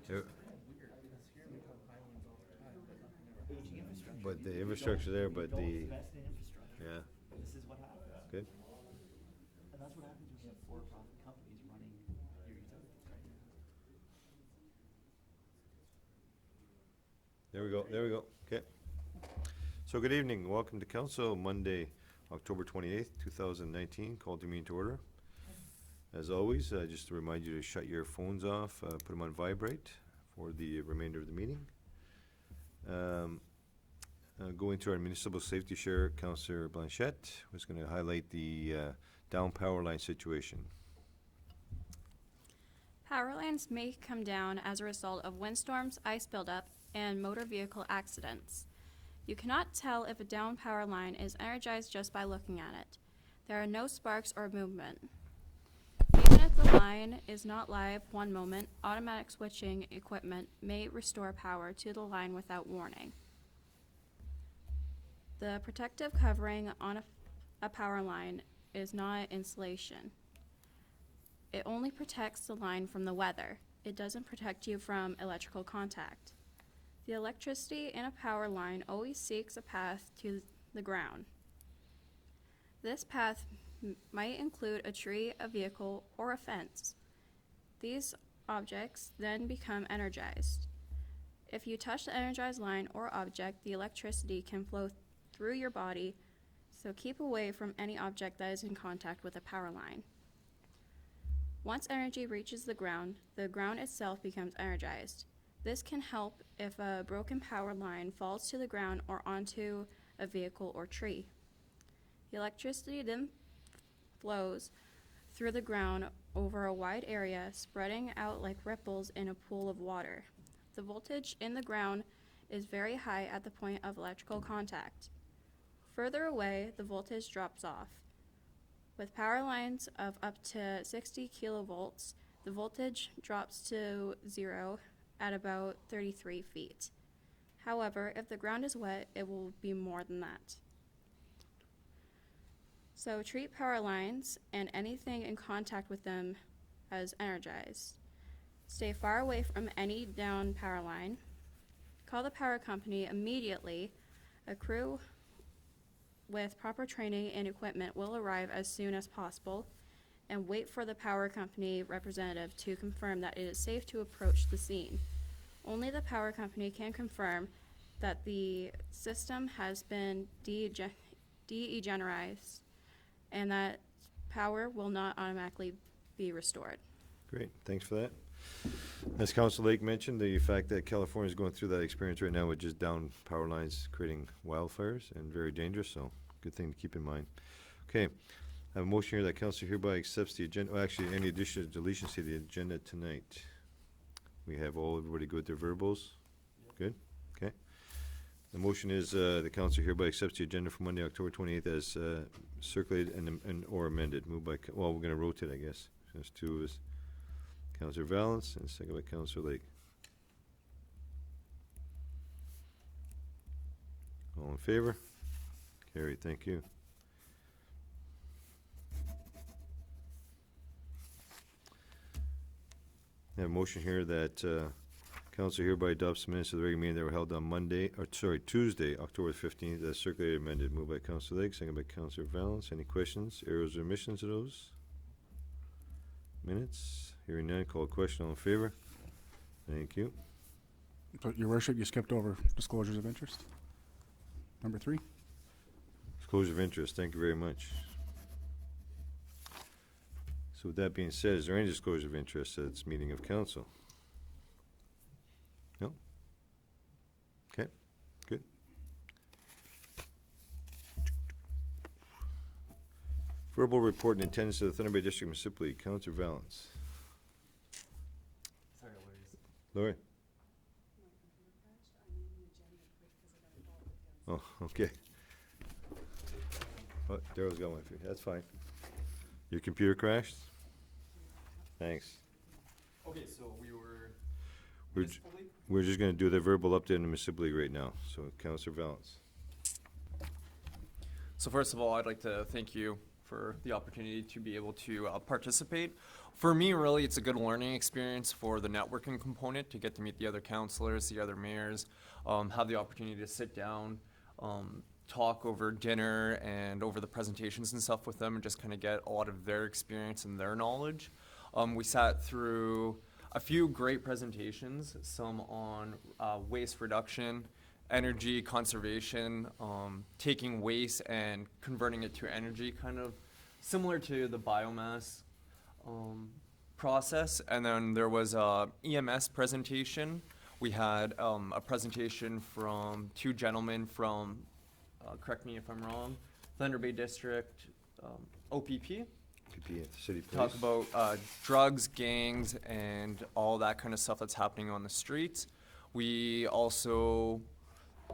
Yep. Weird, because here we have highlands all the time, but nothing ever happens. Aging infrastructure. But the You infrastructure there, don't- but you don't the invest in infrastructure. yeah, This is what happens. good. And that's what happens when you have for-profit companies running your utilities right now. There we go. There we go. Okay. So good evening. Welcome to council. Monday, October 28th, 2019. Called the meeting to order. As always, just to remind you to shut your phones off, put them on vibrate for the remainder of the meeting. Going to our municipal safety share, Councillor Blanchette was going to highlight the down power line situation. Power lines may come down as a result of windstorms, ice buildup, and motor vehicle accidents. You cannot tell if a down power line is energized just by looking at it. There are no sparks or movement. Even if the line is not live one moment, automatic switching equipment may restore power to the line without warning. The protective covering on a power line is not insulation. It only protects the line from the weather. It doesn't protect you from electrical contact. The electricity in a power line always seeks a path to the ground. This path might include a tree, a vehicle, or a fence. These objects then become energized. If you touch the energized line or object, the electricity can flow through your body, so keep away from any object that is in contact with a power line. Once energy reaches the ground itself becomes energized. This can help if a broken power line falls to the ground or onto a vehicle or tree. The electricity then flows through the ground over a wide area, spreading out like ripples in a pool of water. The voltage in the ground is very high at the point of electrical contact. Further away, the voltage drops off. With power lines of up to 60 kilovolts, the voltage drops to zero at about 33 feet. However, if the ground is wet, it will be more than that. So treat power lines and anything in contact with them as energized. Stay far away from any down power line. Call the power company immediately. A crew with proper training and equipment will arrive as soon as possible, and wait for the power company representative to confirm that it is safe to approach the scene. Only the power company can confirm that the system has been de-energized and that power will not automatically be restored. Great, thanks for that. As Councilor Lake mentioned, the fact that California is going through that experience right now with just down power lines creating wildfires and very dangerous, so good thing to keep in mind. Okay, I have a motion here that Council hereby accepts the agenda, actually any additions or deletions to the agenda tonight. We have everybody good with their verbals? Yep. Good, okay. The motion is the Council hereby accepts the agenda for Monday, October 28th as circulated and or amended. Moved by, well, we're going to rotate, I guess. There's two of us. Councillor Valance and second by Councillor Lake. All in favor? Carried, thank you. I have a motion here that Council hereby adopts the minutes of the regular meeting that were held on Tuesday, October 15th, as circulated and amended. Moved by Councillor Lake, second by Councillor Valance. Any questions, errors, or omissions of those minutes? Hearing none, call a question. All in favor? Thank you. But Your Worship, you skipped over disclosures of interest. Number 3. Disclosure of interest, thank you very much. So with that being said, is there any disclosure of interest at this meeting of council? No? Okay, good. Verbal report and attendance of the Thunder Bay District Municipal League. Councillor Valance. Sorry, Lori. Lori? Oh, okay. Oh, Daryl's got one for you. That's fine. Your computer crashed? Thanks. Okay, so we were We're municipal league? We're just going to do the verbal update in the Municipal League right now. So, Councillor Valance. So first of all, I'd like to thank you for the opportunity to be able to participate. For me, really, it's a good learning experience for the networking component to get to meet the other counselors, the other mayors, have the opportunity to sit down, talk over dinner and over the presentations and stuff with them and just kind of get a lot of their experience and their knowledge. We sat through a few great presentations, some on waste reduction, energy conservation, taking waste and converting it to energy, kind of similar to the biomass process. And then there was a EMS presentation. We had a presentation from two gentlemen from, correct me if I'm wrong, Thunder Bay District, OPP. PP at the city police. Talk about drugs, gangs, and all that kind of stuff that's happening on the streets. We also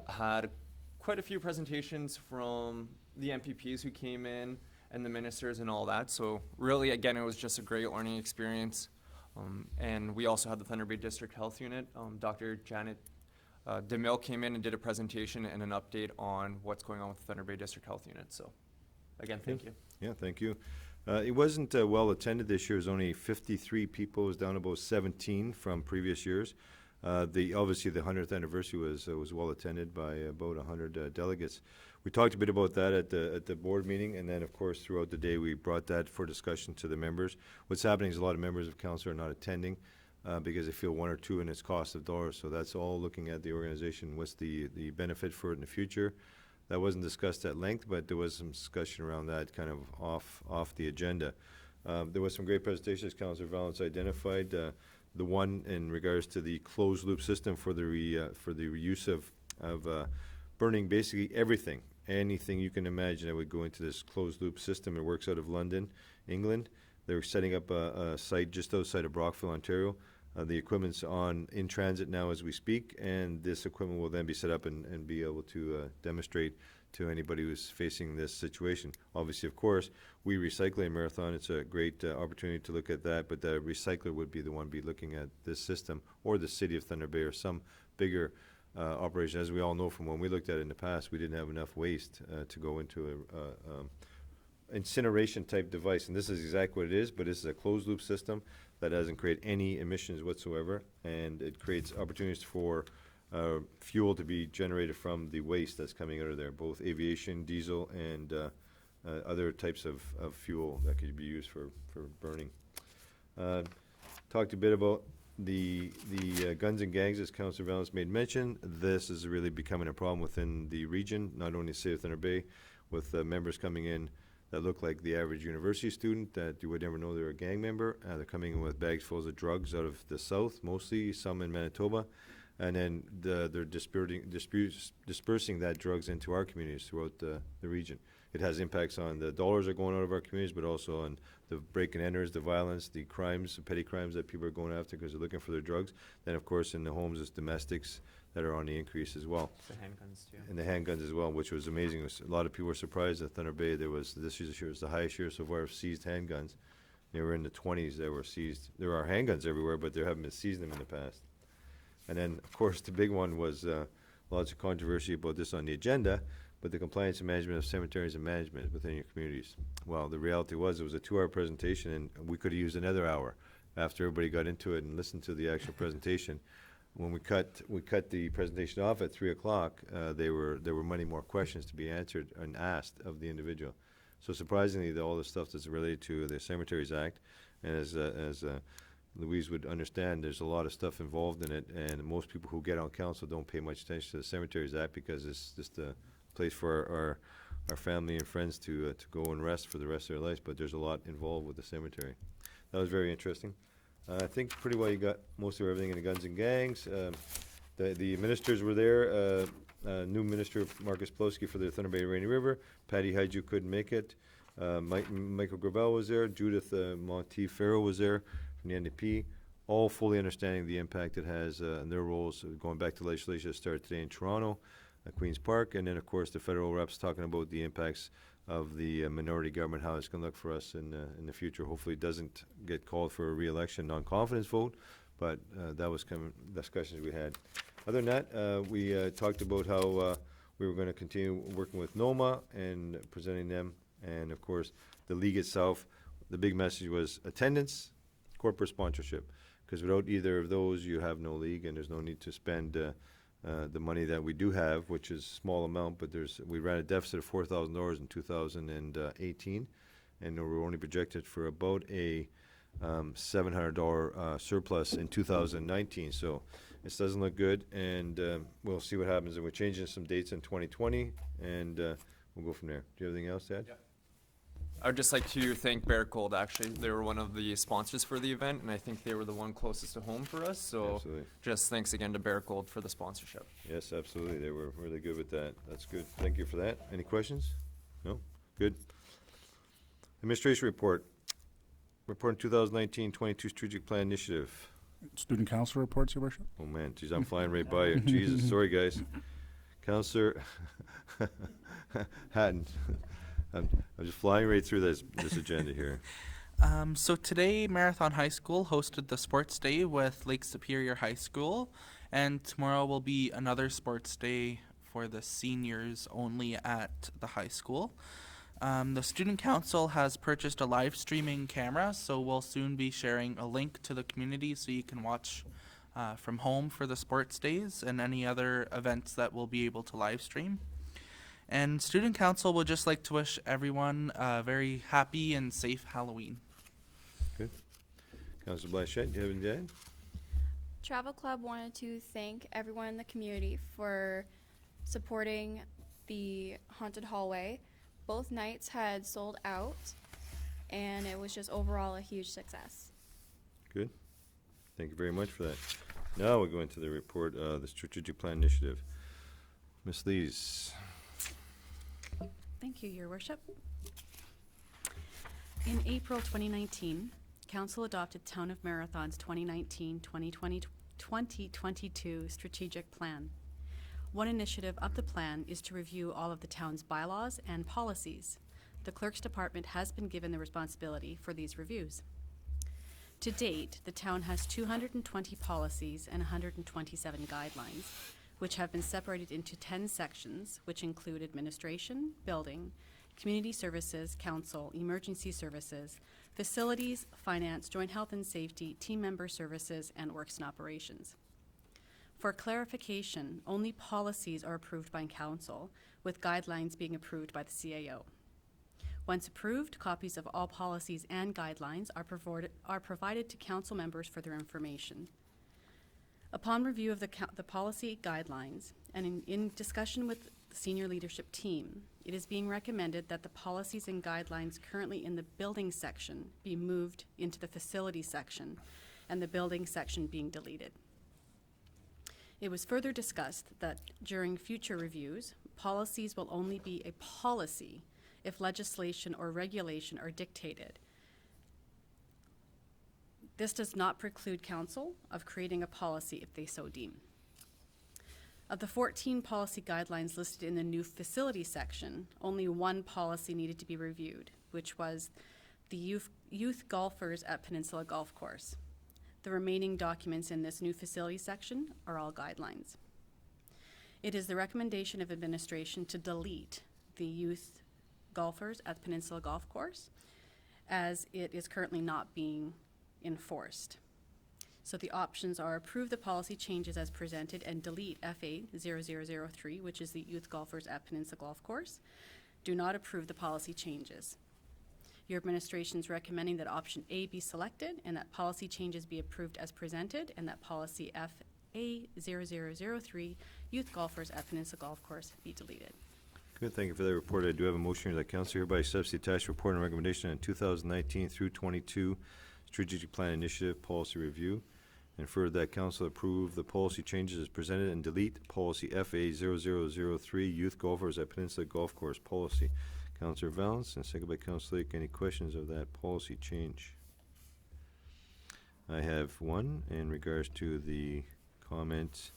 had quite a few presentations from the MPPs who came in and the ministers and all that. So really, again, it was just a great learning experience. And we also had the Thunder Bay District Health Unit. Dr. Janet DeMille came in and did a presentation and an update on what's going on with the Thunder Bay District Health Unit. So again, thank you. Yeah, thank you. It wasn't well attended this year. It was only 53 people. It was down about 17 from previous years. Obviously the 100th anniversary was well attended by about 100 delegates. We talked a bit about that at the board meeting, and then of course throughout the day we brought that for discussion to the members. What's happening is a lot of members of council are not attending because they feel one or two in its cost of dollars. So that's all looking at the organization. What's the benefit for it in the future? That wasn't discussed at length, but there was some discussion around that kind of off the agenda. There was some great presentations Councillor Valance identified. The one in regards to the closed loop system for the reuse of burning basically everything, anything you can imagine that would go into this closed loop system. It works out of London, England. They're setting up a site just outside of Brockville, Ontario. The equipment's in transit now as we speak, and this equipment will then be set up and be able to demonstrate to anybody who's facing this situation. Obviously, of course, we Recycling Marathon, it's a great opportunity to look at that, but the recycler would be the one be looking at this system, or the City of Thunder Bay, or some bigger operation. As we all know from when we looked at it in the past, we didn't have enough waste to go into a incineration type device, and this is exactly what it is, but this is a closed loop system that doesn't create any emissions whatsoever, and it creates opportunities for fuel to be generated from the waste that's coming out of there, both aviation, diesel, and other types of fuel that could be used for burning. Talked a bit about the guns and gangs, as Councillor Valance made mention. This is really becoming a problem within the region, not only City of Thunder Bay, with members coming in that look like the average university student that you would never know they're a gang member. They're coming in with bags full of drugs out of the south, mostly, some in Manitoba. And then they're dispersing that drugs into our communities throughout the region. It has impacts on the dollars that are going out of our communities, but also on the break and enters, the violence, the crimes, the petty crimes that people are going after because they're looking for their drugs. Then, of course, in the homes, it's domestics that are on the increase as well. The handguns too. And the handguns as well, which was amazing. A lot of people were surprised at Thunder Bay. This year was the highest year so far of seized handguns. They were in the 20s that were seized. There are handguns everywhere, but there haven't been seizing them in the past. And then, of course, the big one was lots of controversy about this on the agenda, but the compliance and management of cemeteries and management within your communities. Well, the reality was it was a 2-hour presentation, and we could have used another hour after everybody got into it and listened to the actual presentation. When we cut the presentation off at 3 o'clock, there were many more questions to be answered and asked of the individual. So surprisingly, all the stuff that's related to the Cemeteries Act, and as Louise would understand, there's a lot of stuff involved in it, and most people who get on council don't pay much attention to the Cemeteries Act because it's just a place for our family and friends to go and rest for the rest of their lives, but there's a lot involved with the cemetery. That was very interesting. I think pretty well you got most of everything in the guns and gangs. The ministers were there. New Minister Marcus Plowski for the Thunder Bay Rainy River. Patty Hydju couldn't make it. Michael Gravel was there. Judith Monteith-Farrell was there from the NDP, all fully understanding the impact it has and their roles, going back to legislation that started today in Toronto, at Queen's Park, and then of course the federal reps talking about the impacts of the minority government, how it's going to look for us in the future. Hopefully it doesn't get called for a re-election non-confidence vote, but that was kind of discussions we had. Other than that, we talked about how we were going to continue working with NOMA and presenting them, and of course the league itself. The big message was attendance, corporate sponsorship. Because without either of those, you have no league, and there's no need to spend the money that we do have, which is a small amount, but we ran a deficit of $4,000 in 2018, and we're only projected for about a $700 surplus in 2019. So this doesn't look good, and we'll see what happens. And we're changing some dates in 2020, and we'll go from there. Do you have anything else to add? Yeah. I would just like to thank Bear Cold, actually. They were one of the sponsors for the event, and I think they were the one closest to home for us. So Absolutely. just thanks again to Bear Cold for the sponsorship. Yes, absolutely. They were really good with that. That's good. Thank you for that. Any questions? No? Good. Administration report. Report on 2019-22 strategic plan initiative. Student council reports, Your Worship. Oh, man. Geez, I'm flying right by you. Jesus. Sorry, guys. Counselor Hatton. I'm just flying right through this agenda here. So today, Marathon High School hosted the sports day with Lake Superior High School, and tomorrow will be another sports day for the seniors only at the high school. The student council has purchased a live streaming camera, so we'll soon be sharing a link to the community so you can watch from home for the sports days and any other events that we'll be able to live stream. And student council would just like to wish everyone a very happy and safe Halloween. Good. Counselor Blanchette, you have anything to add? Travel Club wanted to thank everyone in the community for supporting the haunted hallway. Both nights had sold out, and it was just overall a huge success. Good. Thank you very much for that. Now we'll go into the report, the strategic plan initiative. Ms. Lees. Thank you, Your Worship. In April 2019, Council adopted Town of Marathon's 2019-2022 strategic plan. One initiative of the plan is to review all of the town's bylaws and policies. The Clerk's Department has been given the responsibility for these reviews. To date, the town has 220 policies and 127 guidelines, which have been separated into 10 sections, which include administration, building, community services, council, emergency services, facilities, finance, joint health and safety, team member services, and works and operations. For clarification, only policies are approved by council, with guidelines being approved by the CAO. Once approved, copies of all policies and guidelines are provided to council members for their information. Upon review of the policy guidelines and in discussion with the senior leadership team, it is being recommended that the policies and guidelines currently in the building section be moved into the facility section and the building section being deleted. It was further discussed that during future reviews, policies will only be a policy if legislation or regulation are dictated. This does not preclude council of creating a policy if they so deem. Of the 14 policy guidelines listed in the new facility section, only one policy needed to be reviewed, which was the youth golfers at Peninsula Golf Course. The remaining documents in this new facility section are all guidelines. It is the recommendation of administration to delete the youth golfers at Peninsula Golf Course, as it is currently not being enforced. So the options are approve the policy changes as presented and delete FA 0003, which is the youth golfers at Peninsula Golf Course. Do not approve the policy changes. Your administration is recommending that option A be selected and that policy changes be approved as presented, and that policy FA 0003, youth golfers at Peninsula Golf Course, be deleted. Good, thank you for that report. I do have a motion that council hereby accepts the attached report and recommendation on 2019 through 22 strategic plan initiative policy review, and further that council approve the policy changes as presented and delete policy FA 0003, youth golfers at Peninsula Golf Course policy. Councilor Valance, and second by Councilor Lake. Any questions of that policy change? I have one in regards to the comments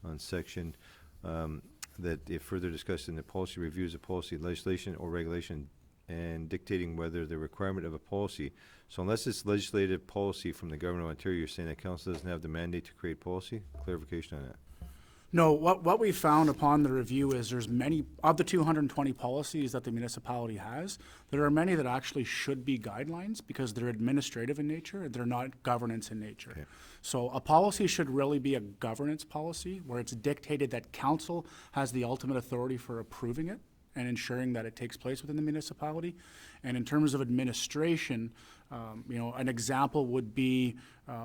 on section that if further discussed in the policy reviews of policy legislation or regulation and dictating whether the requirement of a policy. So unless it's legislative policy from the Government of Ontario, you're saying that council doesn't have the mandate to create policy? Clarification on that. No, what we found upon the review is there's many, of the 220 policies that the municipality has, there are many that actually should be guidelines because they're administrative in nature, they're not governance in nature. So a policy should really be a governance policy where it's dictated that council has the ultimate authority for approving it and ensuring that it takes place within the municipality. And in terms of administration, an example would be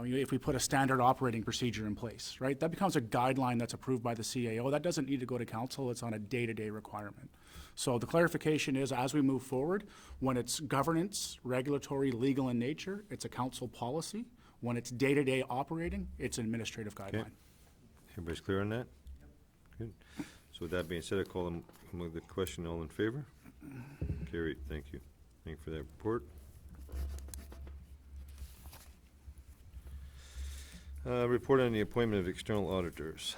if we put a standard operating procedure in place, right? That becomes a guideline that's approved by the CAO. That doesn't need to go to council. It's on a day-to-day requirement. So the clarification is, as we move forward, when it's governance, regulatory, legal in nature, it's a council policy. When it's day-to-day operating, it's an administrative guideline. Everybody's clear on that? Good. So with that being said, I call them, move the question, all in favor? Carried, thank you. Thank you for that report. Report on the appointment of external auditors.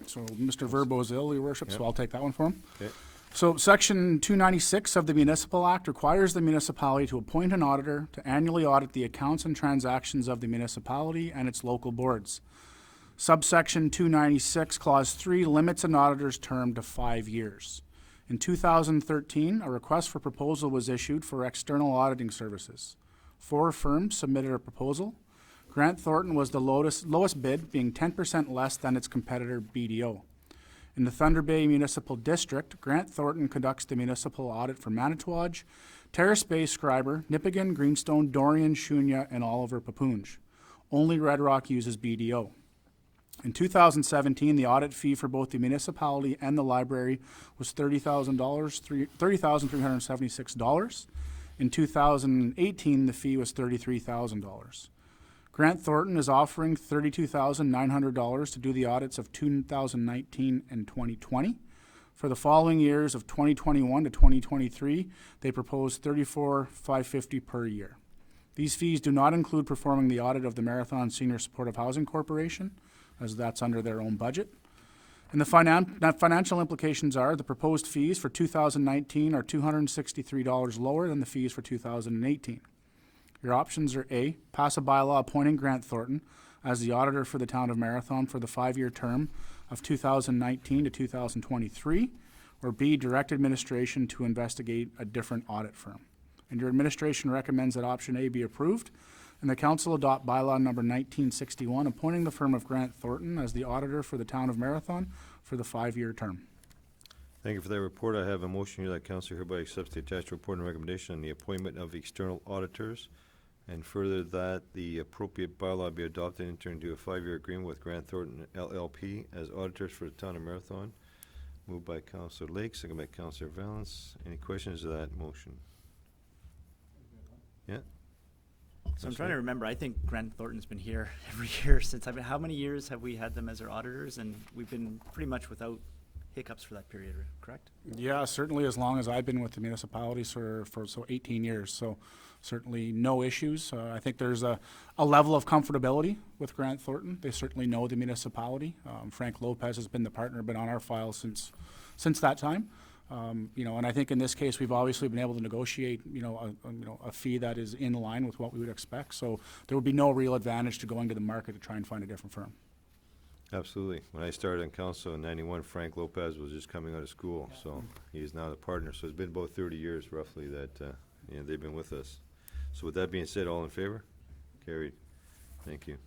So Mr. Verbo is ill, Your Worship, so Yep. I'll take that one for him. Okay. So Section 296 of the Municipal Act requires the municipality to appoint an auditor to annually audit the accounts and transactions of the municipality and its local boards. Subsection 296, Clause 3 limits an auditor's term to 5 years. In 2013, a request for proposal was issued for external auditing services. 4 firms submitted a proposal. Grant Thornton was the lowest bid, being 10% less than its competitor BDO. In the Thunder Bay Municipal District, Grant Thornton conducts the municipal audit for Manitouwadge, Terrace Bay, Scriber, Nipigon, Greenstone, Dorian, Shunya, and Oliver Papoonge. Only Red Rock uses BDO. In 2017, the audit fee for both the municipality and the library was $30,376. In 2018, the fee was $33,000. Grant Thornton is offering $32,900 to do the audits of 2019 and 2020. For the following years of 2021 to 2023, they propose $34,550 per year. These fees do not include performing the audit of the Marathon Senior Supportive Housing Corporation, as that's under their own budget. And the financial implications are the proposed fees for 2019 are $263 lower than the fees for 2018. Your options are A, pass a bylaw appointing Grant Thornton as the auditor for the town of Marathon for the 5-year term of 2019 to 2023, or B, direct administration to investigate a different audit firm. And your administration recommends that option A be approved, and the council adopt bylaw number 1961, appointing the firm of Grant Thornton as the auditor for the town of Marathon for the 5-year term. Thank you for that report. I have a motion here that council hereby accepts the attached report and recommendation on the appointment of external auditors, and further that the appropriate bylaw be adopted and enter into a 5-year agreement with Grant Thornton LLP as auditors for the town of Marathon. Moved by Councillor Lake, second by Councillor Valance. Any questions to that motion? Yeah? So I'm trying to remember, I think Grant Thornton's been here every year since I've been, how many years have we had them as our auditors? And we've been pretty much without hiccups for that period, correct? Yeah, certainly as long as I've been with the municipality for 18 years. So certainly no issues. I think there's a level of comfortability with Grant Thornton. They certainly know the municipality. Frank Lopez has been the partner, been on our file since that time. And I think in this case, we've obviously been able to negotiate, a fee that is in line with what we would expect. So there would be no real advantage to going to the market to try and find a different firm. Absolutely. When I started on council in 91, Frank Lopez was just coming out of school, so he is now the partner. So it's been about 30 years roughly that they've been with us. So with that being said, all in favor? Carried. Thank you.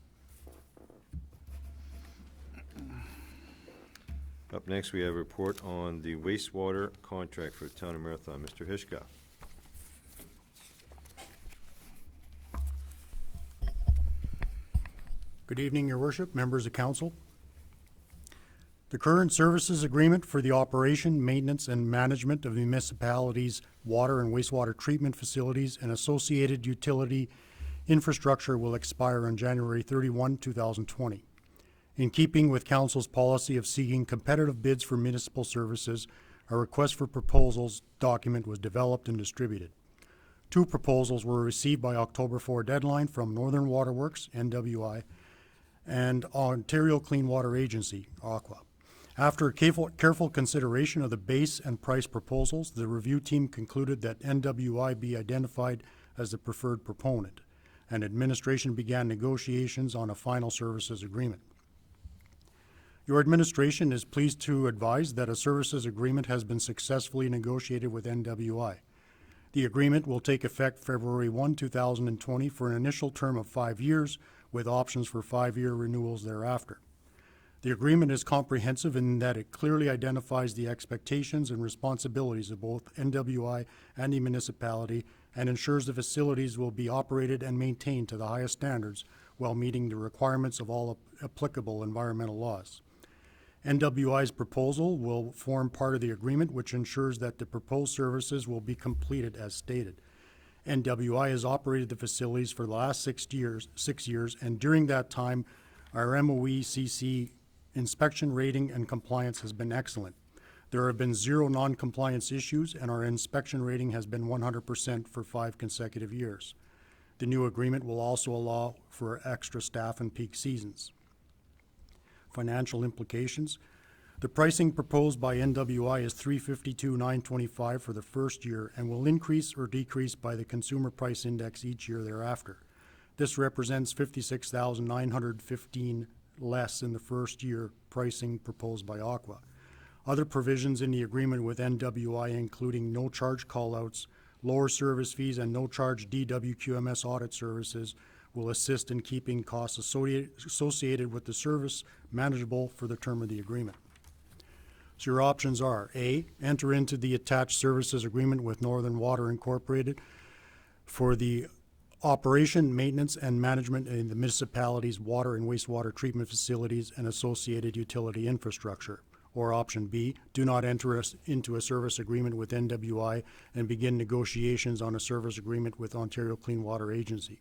Up next, we have a report on the wastewater contract for the town of Marathon. Mr. Hishka. Good evening, Your Worship, members of council. The current services agreement for the operation, maintenance, and management of the municipality's water and wastewater treatment facilities and associated utility infrastructure will expire on January 31, 2020. In keeping with council's policy of seeking competitive bids for municipal services, a request for proposals document was developed and distributed. 2 proposals were received by October 4 deadline from Northern Waterworks, NWI, and Ontario Clean Water Agency, Aqua. After careful consideration of the base and price proposals, the review team concluded that NWI be identified as the preferred proponent, and administration began negotiations on a final services agreement. Your administration is pleased to advise that a services agreement has been successfully negotiated with NWI. The agreement will take effect February 1, 2020 for an initial term of 5 years with options for 5-year renewals thereafter. The agreement is comprehensive in that it clearly identifies the expectations and responsibilities of both NWI and the municipality and ensures the facilities will be operated and maintained to the highest standards while meeting the requirements of all applicable environmental laws. NWI's proposal will form part of the agreement, which ensures that the proposed services will be completed as stated. NWI has operated the facilities for the last 6 years, and during that time, our MOECC inspection rating and compliance has been excellent. There have been 0 non-compliance issues, and our inspection rating has been 100% for 5 consecutive years. The new agreement will also allow for extra staff in peak seasons. Financial implications. The pricing proposed by NWI is $352,925 for the first year and will increase or decrease by the Consumer Price Index each year thereafter. This represents $56,915 less in the first year pricing proposed by Aqua. Other provisions in the agreement with NWI, including no charge callouts, lower service fees, and no charge DWQMS audit services, will assist in keeping costs associated with the service manageable for the term of the agreement. So your options are: A, enter into the attached services agreement with Northern Water Incorporated for the operation, maintenance, and management in the municipality's water and wastewater treatment facilities and associated utility infrastructure. Or option B, do not enter into a service agreement with NWI and begin negotiations on a service agreement with Ontario Clean Water Agency.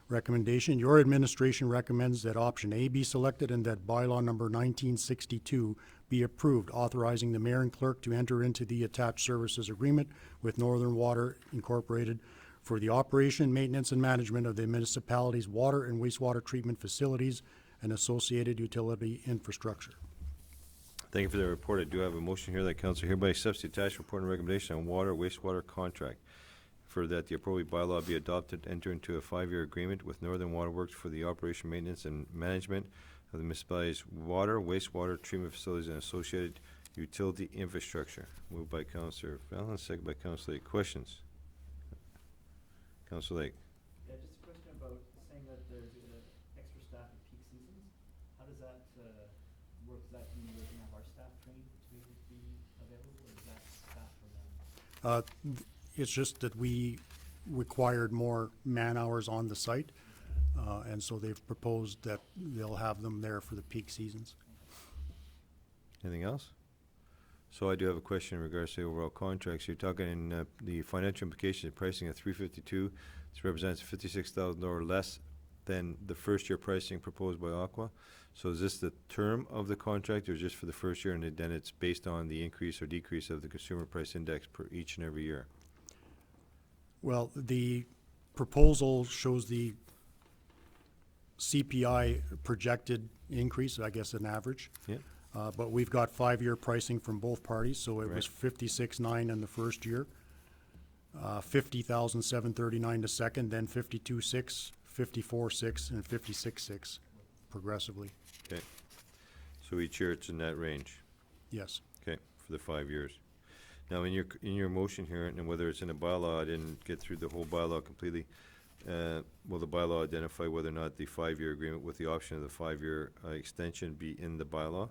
Recommendation: your administration recommends that option A be selected and that bylaw number 1962 be approved, authorizing the mayor and clerk to enter into the attached services agreement with Northern Water Incorporated for the operation, maintenance, and management of the municipality's water and wastewater treatment facilities and associated utility infrastructure. Thank you for the report. I do have a motion here that council hereby accepts the attached report and recommendation on water wastewater contract. For that the appropriate bylaw be adopted, enter into a 5-year agreement with Northern Water Works for the operation, maintenance, and management of the municipality's water, wastewater treatment facilities and associated utility infrastructure. Moved by Councillor Fallon, second by Councillor Lake. Questions? Councillor Lake. Yeah, just a question about saying that there's extra staff at peak seasons. How does that work? Does that mean we're going to have our staff trained to be able to be available, or is that staff for them? It's just that we required more man-hours on the site, and so they've proposed that they'll have them there for the peak seasons. Anything else? So I do have a question in regards to the overall contracts. You're talking in the financial implications pricing at $352. This represents $56,000 less than the first year pricing proposed by Aqua. So is this the term of the contract, or just for the first year, and then it's based on the increase or decrease of the consumer price index per each and every year? Well, the proposal shows the CPI projected increase, I guess an average. Yeah. But we've got 5-year pricing from both parties, so it Right. was 56.9 in the first year, 50,739 the second, then 52.6, 54.6, and 56.6 progressively. Okay. So each year it's in that range. Yes. Okay, for the 5 years. Now, in your motion here, and whether it's in a bylaw, I didn't get through the whole bylaw completely. Will the bylaw identify whether or not the 5-year agreement with the option of the 5-year extension be in the bylaw?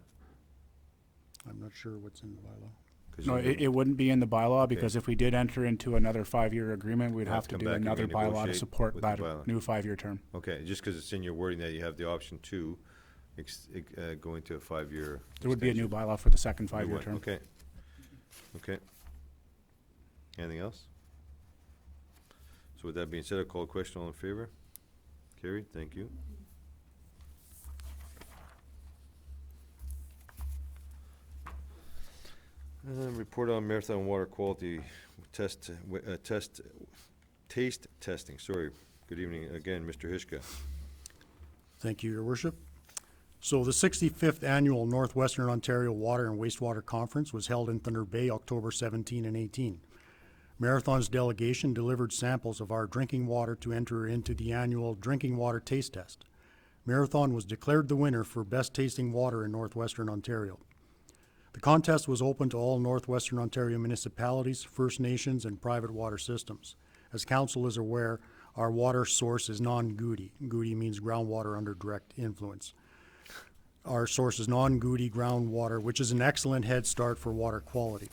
I'm not sure what's in the bylaw. 'Cause No, you- it wouldn't be in the bylaw, Okay. because if we did enter into another 5-year agreement, we'd We'll have to come do back and another bylaw to renegotiate support with the that bylaw. new 5-year term. Okay, just because it's in your wording that you have the option to go into a 5-year. There would be a new extension. bylaw for the second New 5-year one, term. Okay. Okay. Anything else? So with that being said, I'll call a question. All in favor? Carried. Thank you. Report on Marathon water quality taste testing. Sorry. Good evening again, Mr. Hishka. Thank you, Your Worship. So the 65th Annual Northwestern Ontario Water and Wastewater Conference was held in Thunder Bay October 17 and 18. Marathon's delegation delivered samples of our drinking water to enter into the annual drinking water taste test. Marathon was declared the winner for best tasting water in northwestern Ontario. The contest was open to all northwestern Ontario municipalities, First Nations, and private water systems. As council is aware, our water source is non-Goody. Goody means groundwater under direct influence. Our source is non-Goody groundwater, which is an excellent head start for water quality.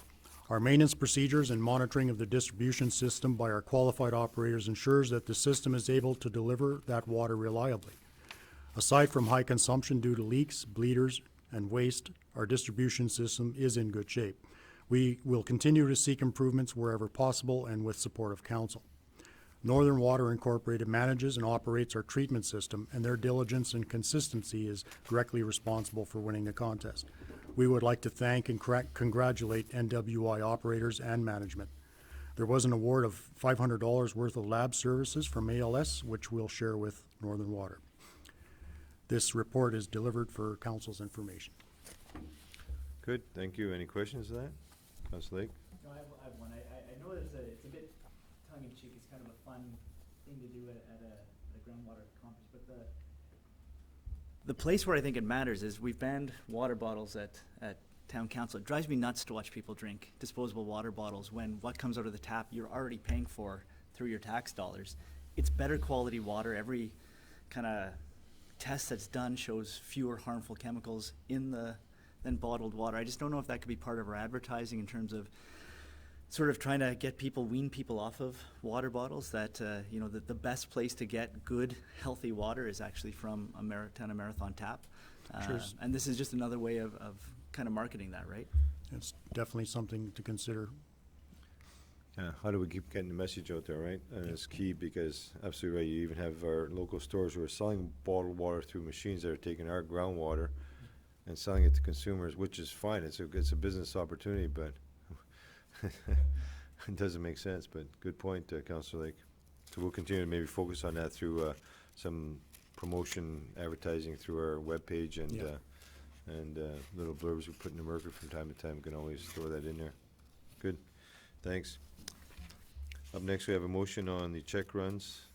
Our maintenance procedures and monitoring of the distribution system by our qualified operators ensures that the system is able to deliver that water reliably. Aside from high consumption due to leaks, bleeders, and waste, our distribution system is in good shape. We will continue to seek improvements wherever possible and with support of council. Northern Water Incorporated manages and operates our treatment system, and their diligence and consistency is directly responsible for winning the contest. We would like to thank and congratulate NWI operators and management. There was an award of $500 worth of lab services from ALS, which we'll share with Northern Water. This report is delivered for council's information. Good, thank you. Any questions to that? Councilor Lake? No, I have one. I know it's a bit tongue-in-cheek. It's kind of a fun thing to do at a groundwater conference, but the place where I think it matters is we've banned water bottles at town council. It drives me nuts to watch people drink disposable water bottles when what comes out of the tap you're already paying for through your tax dollars. It's better quality water. Every kind of test that's done shows fewer harmful chemicals than bottled water. I just don't know if that could be part of our advertising in terms of sort of trying to get people, wean people off of water bottles, that, you know, the best place to get good, healthy water is actually from a Marathon tap. Sure. And this is just another way of kind of marketing that, right? It's definitely something to consider. Yeah, how do we keep getting the message out there, right? And it's key because, absolutely right, you even have our local stores who are selling bottled water through machines that are taking our groundwater and selling it to consumers, which is fine. It's a business opportunity, but it doesn't make sense. But good point, Councillor Lake. So we'll continue to maybe focus on that through some promotion advertising through our webpage and little blurbs we put in the Mercury from time to time. We can always throw that in there. Good, thanks. Up next, we have a motion on the check runs.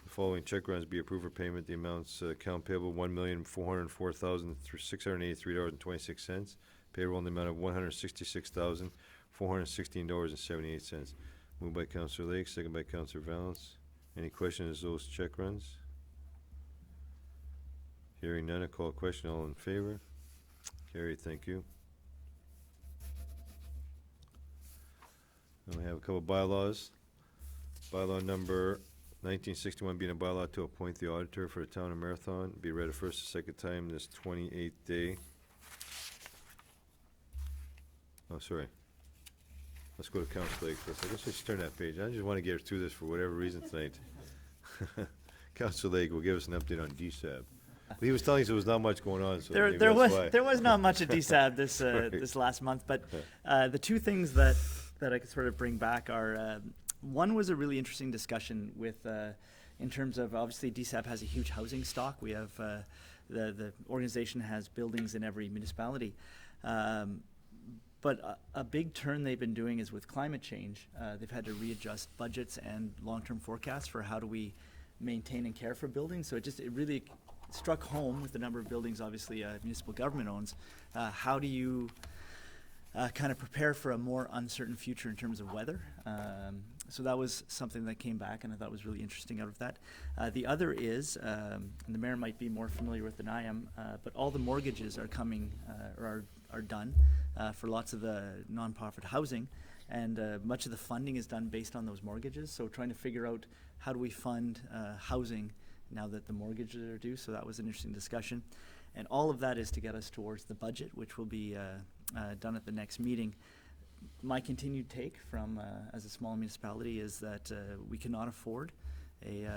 The following check runs be approved for payment. The amounts account payable $1,404,683.26. Payroll in the amount of $166,416.78. Moved by Councillor Lake, second by Councillor Valance. Any questions on those check runs? Hearing none, I call a question. All in favor? Carried, thank you. And we have a couple bylaws. Bylaw number 1961 being a bylaw to appoint the auditor for the town of Marathon. Be read a first and second time this 28th day. Oh, sorry. Let's go to Council Lake first. I guess I should turn that page. I just want to get through this for whatever reason tonight. Council Lake will give us an update on DSAB. He was telling us there was not much going on, so maybe that's why. There was not much at DSAB this Right. this last month, but the two things that I could sort of bring back are one was a really interesting discussion with in terms of obviously DSAB has a huge housing stock. We have the organization has buildings in every municipality. But a big turn they've been doing is with climate change. They've had to readjust budgets and long-term forecasts for how do we maintain and care for buildings. So it really struck home with the number of buildings obviously municipal government owns. How do you kind of prepare for a more uncertain future in terms of weather? So that was something that came back and I thought was really interesting out of that. The other is, and the mayor might be more familiar with than I am, but all the mortgages are coming or are done for lots of the nonprofit housing, and much of the funding is done based on those mortgages. So trying to figure out how do we fund housing now that the mortgages are due. So that was an interesting discussion. And all of that is to get us towards the budget, which will be done at the next meeting. My continued take from as a small municipality is that we cannot afford a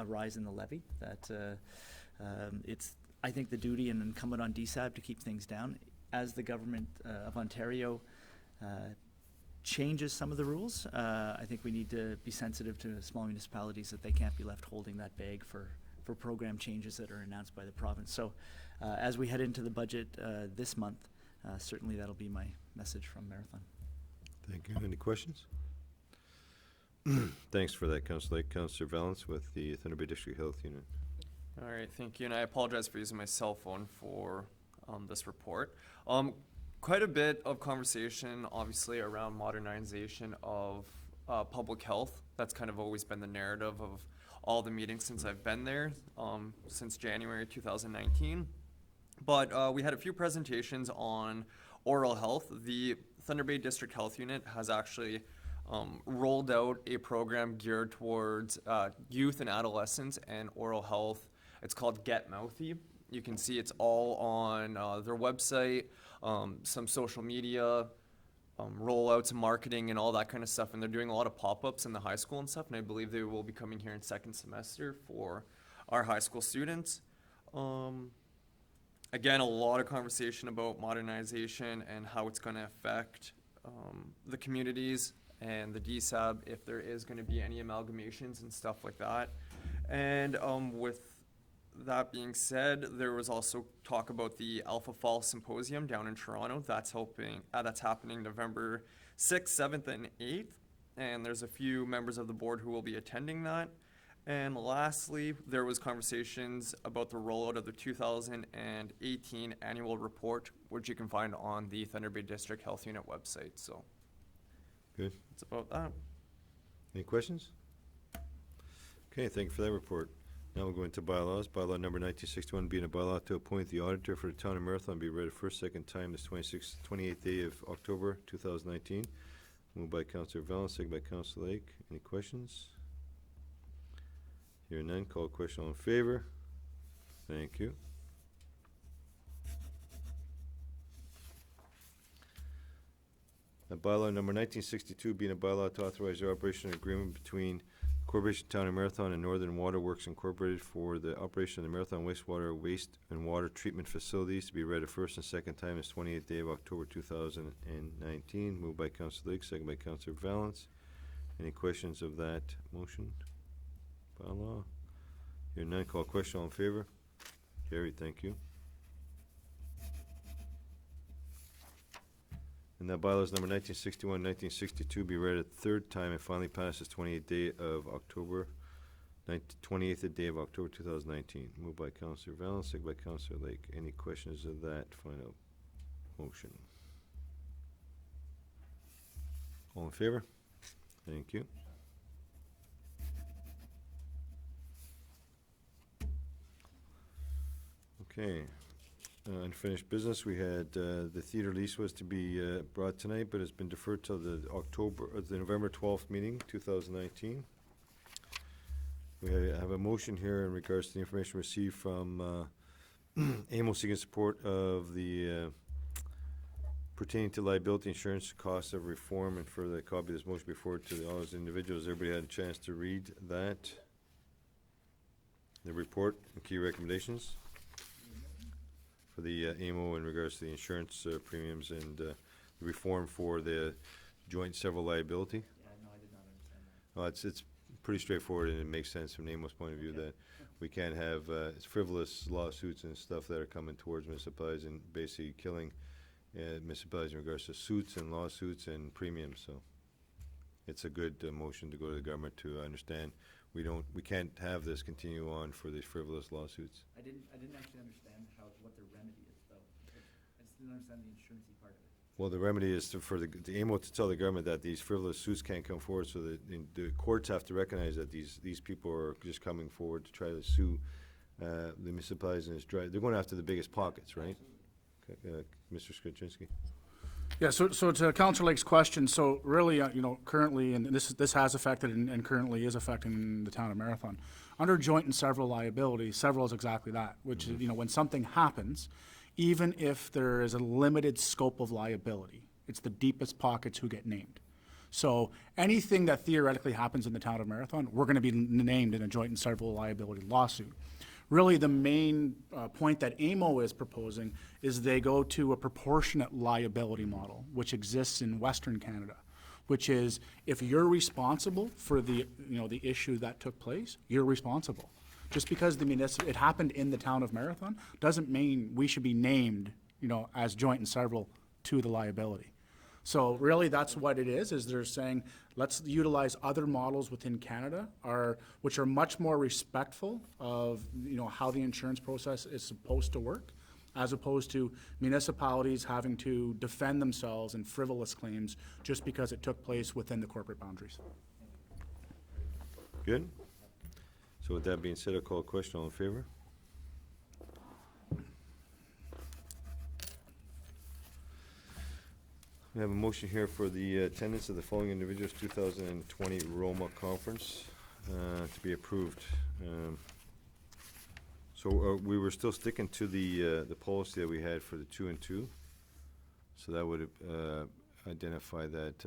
rise in the levy. That it's, I think, the duty and incumbent on DSAB to keep things down. As the government of Ontario changes some of the rules, I think we need to be sensitive to small municipalities that they can't be left holding that bag for program changes that are announced by the province. So as we head into the budget this month, certainly that'll be my message from Marathon. Thank you. Any questions? Thanks for that, Councillor Lake. Councillor Valance with the Thunder Bay District Health Unit. All right, thank you, and I apologize for using my cell phone for this report. Quite a bit of conversation, obviously, around modernization of public health. That's kind of always been the narrative of all the meetings since I've been there, since January 2019. But we had a few presentations on oral health. The Thunder Bay District Health Unit has actually rolled out a program geared towards youth and adolescents and oral health. It's called Get Mouthy. You can see it's all on their website, some social media, rollouts, marketing, and all that kind of stuff. And they're doing a lot of pop-ups in the high school and stuff. And I believe they will be coming here in second semester for our high school students. Again, a lot of conversation about modernization and how it's going to affect the communities and the DSAB, if there is going to be any amalgamations and stuff like that. And with that being said, there was also talk about the Alpha Fall Symposium down in Toronto. That's happening November 6th, 7th, and 8th. And there's a few members of the board who will be attending that. And lastly, there was conversations about the rollout of the 2018 annual report, which you can find on the Thunder Bay District Health Unit website. So Good. that's about that. Any questions? Okay, thank you for that report. Now we'll go into bylaws. Bylaw number 1961 being a bylaw to appoint the auditor for the town of Marathon be read a first, second time this 28th day of October 2019. Moved by Councillor Valens, second by Councillor Lake. Any questions? Hearing none, call question all in favor. Thank you. Bylaw number 1962 being a bylaw to authorize the operation agreement between Corporation Town of Marathon and Northern Water Works Incorporated for the operation of the Marathon wastewater, waste, and water treatment facilities to be read a first and second time this 28th day of October 2019. Moved by Councillor Lake, second by Councillor Valens. Any questions of that motion? Bylaw? Hearing none, call question all in favor. Carried, thank you. And that bylaw is number 1961, 1962 be read a third time and finally passed this 28th day of October, 28th day of October 2019. Moved by Councillor Valens, second by Councillor Lake. Any questions of that final motion? All in favor? Thank you. Okay. Unfinished business, we had, the theater lease was to be brought tonight, but it's been deferred till the November 12th meeting, 2019. We have a motion here in regards to the information received from AMO seeking support of the pertaining to liability insurance costs of reform, and further a copy of this motion before to all those individuals. Everybody had a chance to read that, the report and key recommendations for the AMO in regards to the insurance premiums and the reform for the joint several liability. Yeah, no, I did not understand that. It's pretty straightforward, and it makes sense from AMO's point of view that we can't have frivolous lawsuits and stuff that are coming towards municipalities and basically killing municipalities in regards to suits and lawsuits and premiums. So it's a good motion to go to the government to understand we can't have this continue on for these frivolous lawsuits. I didn't actually understand what the remedy is, though. I just didn't understand the insurance-y part of it. Well, the remedy is for the AMO to tell the government that these frivolous suits can't come forward, so that the courts have to recognize that these people are just coming forward to try to sue the municipalities, and they're going after the biggest pockets, right? Mr. Skrzynski. Yeah, so to Councillor Lake's question, so really, currently, and this has affected and currently is affecting the town of Marathon, under joint and several liability, several is exactly that, which is, when something happens, even if there is a limited scope of liability, it's the deepest pockets who get named. So anything that theoretically happens in the town of Marathon, we're going to be named in a joint and several liability lawsuit. Really, the main point that AMO is proposing is they go to a proportionate liability model, which exists in Western Canada, which is if you're responsible for the issue that took place, you're responsible. Just because it happened in the town of Marathon doesn't mean we should be named, as joint and several to the liability. So really, that's what it is they're saying, let's utilize other models within Canada which are much more respectful of, how the insurance process is supposed to work, as opposed to municipalities having to defend themselves in frivolous claims just because it took place within the corporate boundaries. Good? So with that being said, I'll call a question. All in favor? We have a motion here for the attendance of the following individuals' 2020 Roma Conference to be approved. So we were still sticking to the policy that we had for the 2 and 2. So that would identify that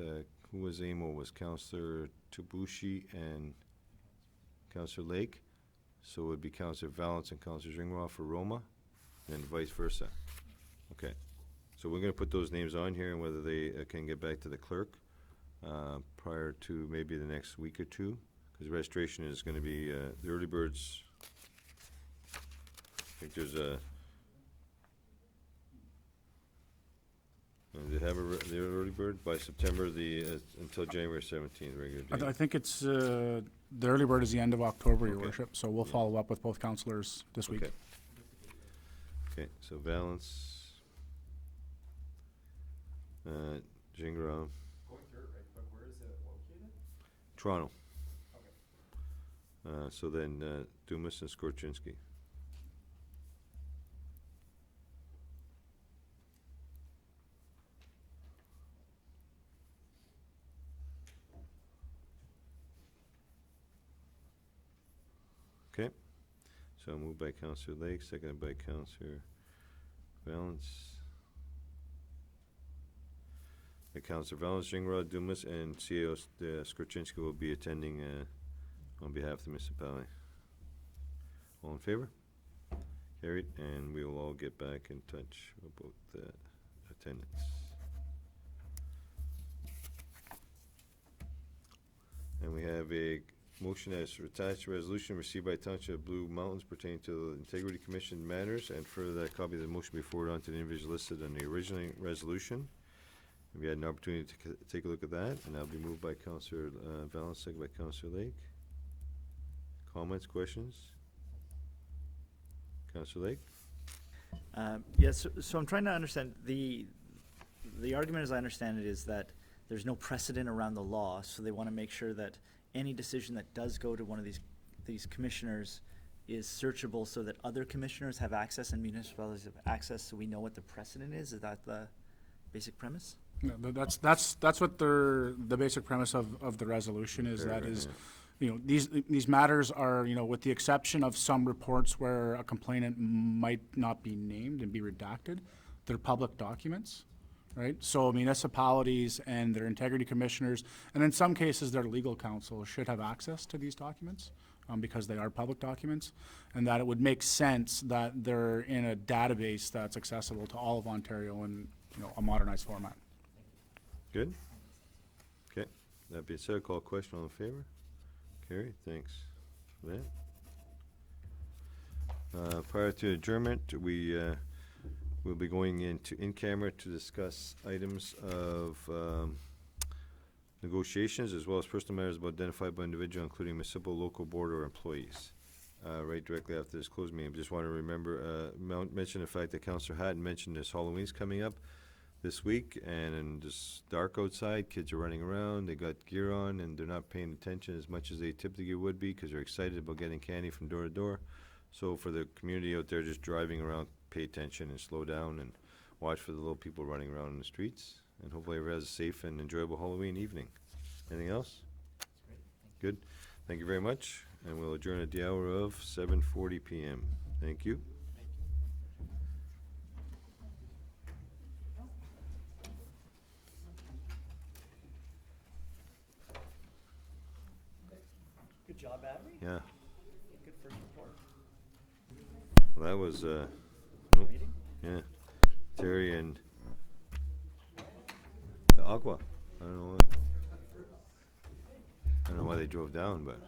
who was AMO was Councillor Tabushi and Councillor Lake. So it would be Councillor Valance and Councillor Zingra for Roma, and vice versa. Okay. So we're going to put those names on here, and whether they can get back to the clerk prior to maybe the next week or two, because registration is going to be the early birds. I think there's a. They have the early bird by September until January 17th. Regular I date. think it's the early bird is the end of October, Your Okay. Worship. So we'll follow up with both councillors this week. Okay. Okay. So Valance. Zingra. Going through it right quick, where is it located? Toronto. So then Dumas and Skorchinski. Okay. So moved by Councillor Lake, seconded by Councillor Valance. Councillor Valance, Zingra, Dumas, and CAO Skorchinski will be attending on behalf of the municipality. All in favor? Carried, and we will all get back in touch about the attendance. And we have a motion as attached resolution received by Township of Blue Mountains pertaining to the Integrity Commission matters, and further that copy of the motion be forwarded on to the individuals listed on the original resolution. We had an opportunity to take a look at that, and that'll be moved by Councillor Valance, second by Councillor Lake. Comments, questions? Councillor Lake? Yes, so I'm trying to understand, the argument as I understand it is that there's no precedent around the law, so they want to make sure that any decision that does go to one of these commissioners is searchable so that other commissioners have access and municipalities have access, so we know what the precedent is. Is that the basic premise? No, that's what the basic premise of the resolution is. Right, That right, is, yeah. these matters are, with the exception of some reports where a complainant might not be named and be redacted, they're public documents, right? So municipalities and their integrity commissioners, and in some cases their legal counsel, should have access to these documents because they are public documents, and that it would make sense that they're in a database that's accessible to all of Ontario in a modernized format. Good? Okay. That being said, call question. All in favor? Carrie, thanks for that. Prior to adjournment, we will be going into in-camera to discuss items of negotiations as well as personal matters identified by individual, including municipal, local board, or employees. Right directly after this closed meeting. I just want to remember, mention the fact that Councillor Hatton mentioned this Halloween's coming up this week, and it's dark outside, kids are running around, they got gear on, and they're not paying attention as much as they typically would be because they're excited about getting candy from door to door. So for the community out there just driving around, pay attention and slow down and watch for the little people running around in the streets, and hopefully everyone has a safe and enjoyable Halloween evening. Anything else? Good. Thank you very much, and we'll adjourn at the hour of 7:40 p.m. Thank you. Good job, Adley. Yeah. Good first report. Well, that was, Meeting? yeah, Terry and Aqua. I don't know why they drove down, but